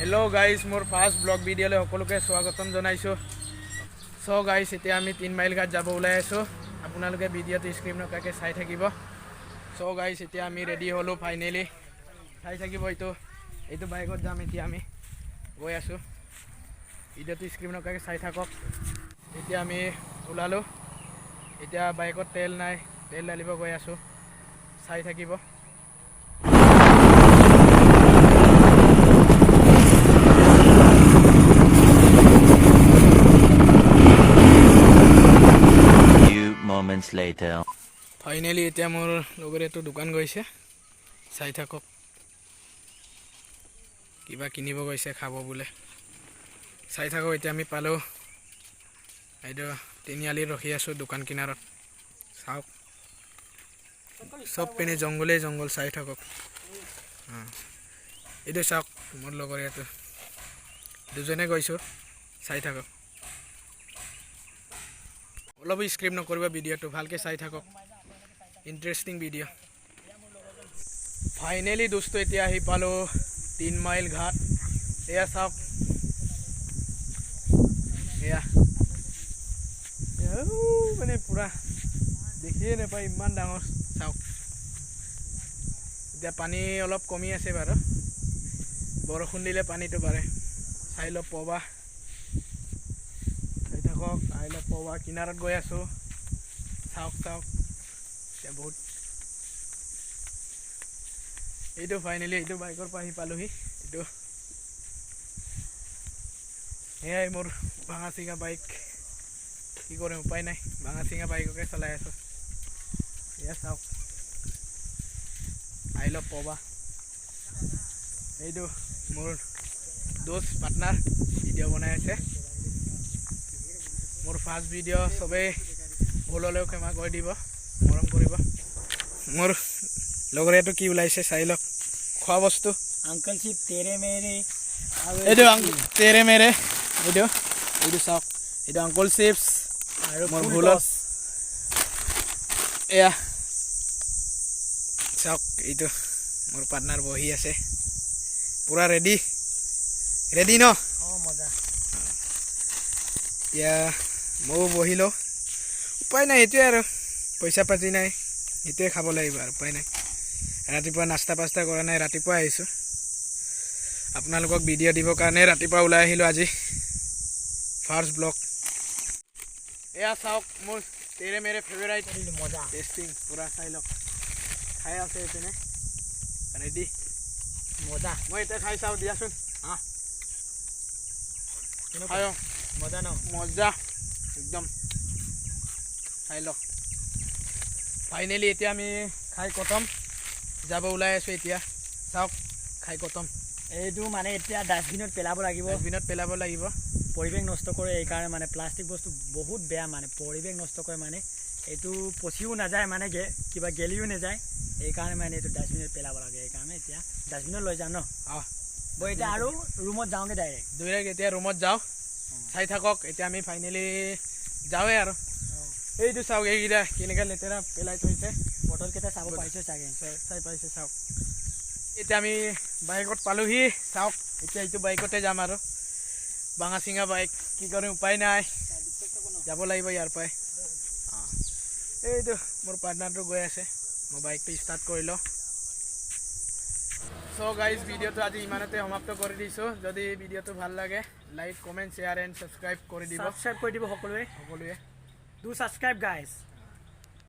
Hello guys मोर first blog भिडिओले সকলোকে স্বাগতম জনাইছো। সো গাইস এতিয়া আমি 3 মাইল ঘাট যাব ওলাই আছো, আপোনালোকে ভিডিওটো স্ক্ৰিপ্ট নকাকে চাই থাকিব। সো গাইস এতিয়া আমি ৰেডি হলো ফাইনালি, চাই থাকিব। এইটো বাইকত যাম, এতিয়া আমি গৈ আছো। ভিডিওটো স্ক্ৰিপ্ট নকাকে চাই থাকক। এতিয়া আমি ওলালো, এতিয়া বাইকত তেল নাই, তেল ঢালিব গৈ আছো, চাই থাকিব। Moments later. ফাইনালি এতিয়া মোৰ লগৰে তো দোকান গৈছে, চাই থাকক। কিবা কিনিব গৈছে, খাব বোলে, চাই থাকক। এতিয়া আমি পালো এইটো তিনিআলি, ৰখি আছো দোকান কিনাৰত। চাওক চব পিনে জংগলে জংগল, চাই থাকক। এইটো চাওক মোৰ লগৰে এইটো দুজনে গৈছো, চাই থাকক। অলপ স্ক্ৰিপ্ট নকৰিব, ভিডিঅ'টো ভালকে চাই থাকক, ইণ্টাৰেষ্টিং ভিডিঅ'। ফাইনেলি দোস্ত এতিয়া আহি পালো 3 মাইল ঘাট। এয়া চাওক, এয়া মানে পুৰা দেখিয়ে নাপায়, ইমান ডাঙৰ। চাওক এতিয়া পানী অলপ কমি আছে বাৰু, বৰষুণ দিলে পানীটো বাঢ়ে। চাই লওক পবা, চাই থাকক। চাই লওক পবা, কিনাৰত গৈ আছো। চাওক চাওক এতিয়া বহুত। এইটো ফাইনেলি এইটো বাইকৰ পৰা আহি পালোহি। এইটো এয়াই মোৰ ভাঙা চিঙা বাইক, কি কৰিম উপায় নাই, ভাঙা চিঙা বাইককে চলাই আছো। এয়া চাওক, আই লভ পবা। এইটো মোৰ দোস্ত পাৰ্টনাৰ ভিডিঅ' বনাই আছে। মোৰ ফাৰ্ষ্ট ভিডিঅ', চবেই ভুল হ'লেও ক্ষমা কৰি দিব, মৰম কৰিব। মোৰ লগৰীয়াটো কি ওলাইছে চাই লওক, খোৱা বস্তু। अंकल सिर्फ तेरे मेरे এইটো তেৰে মেৰে, এইটো এইটো চাওক, এইটো আংকল চিপছ। আৰু মোৰ ফুল ভুলত টছ। এয়া চাওক, এইটো মোৰ পাৰ্টনাৰ বহি আছে, পুৰা ৰেডি ৰেডি ন। মজা। এতিয়া ময়ো বহিলোঁ, উপায় নাই, সেইটোৱে আৰু পইচা পাতি নাই, সেইটোৱে খাব লাগিব আৰু উপায় নাই। ৰাতিপুৱা নাস্তা পাস্তা কৰা নাই, ৰাতিপুৱা আহিছোঁ আপোনালোকক ভিডিঅ' দিবৰ কাৰণে। ৰাতিপুৱা ওলাই আহিলোঁ আজি, ফাৰ্ষ্ট ব্লগ। এয়া চাওক মোৰ তেৰে মেৰে ফেভাৰাইট মজা টেষ্টিং, পূৰা চাই লওক। খাই আছে এইপিনে ৰেডি, মজা। মই এতিয়া খাই চাওঁ দিয়াচোন। খাই মজা ন? মজা একদম, খাই লওক। ফাইনেলি এতিয়া আমি খাই খতম, যাব ওলাই আছোঁ এতিয়া। চাওক খাই খতম। এইটো মানে এতিয়া ডাষ্টবিনত পেলাব লাগিব, ডাষ্টবিনত পেলাব লাগিব। পৰিৱেশ নষ্ট কৰে, এইকাৰণে মানে প্লাষ্টিক বস্তু বহুত বেয়া, মানে পৰিৱেশ নষ্ট কৰে, মানে এইটো পচিও নাযায়, মানে কিবা গেলিও নাযায়, এইকাৰণে মানে এইটো ডাষ্টবিনত পেলাব লাগে। এইকাৰণে এতিয়া ডাষ্টবিনত লৈ যাওঁ ন। মই এতিয়া আৰু ৰুমত যাওঁগৈ ডাইৰেক্ট এতিয়া ৰুমত যাওঁ, চাই থাকক। এতিয়া আমি ফাইনেলি যাওঁৱে আৰু। এইটো চাওক, এইকেইটা কেনেকৈ লেতেৰা পেলাই থৈছে, বটলকেইটা চাব পাৰিছে চাগে, চাই পাইছে চাওক। এতিয়া আমি বাইকত পালোহি, চাওক এতিয়া এইটো বাইকতে যাম আৰু। ভাঙা চিঙা বাইক, কি কৰিম উপায় নাই, যাব লাগিব ইয়াৰ পৰাই। এইটো মোৰ পাৰ্টনাৰটো গৈ আছে, মই বাইকটো ষ্টাৰ্ট কৰি লওঁ। সো গাইজ ভিডিঅ'টো আজি ইমানতে সমাপ্ত কৰি দিছোঁ। যদি ভিডিঅ'টো ভাল লাগে like comment share and subscribe কৰি দিব, ছাবস্ক্ৰাইব কৰি দিব সকলোৱে। সকলোৱে। Do subscribe guys.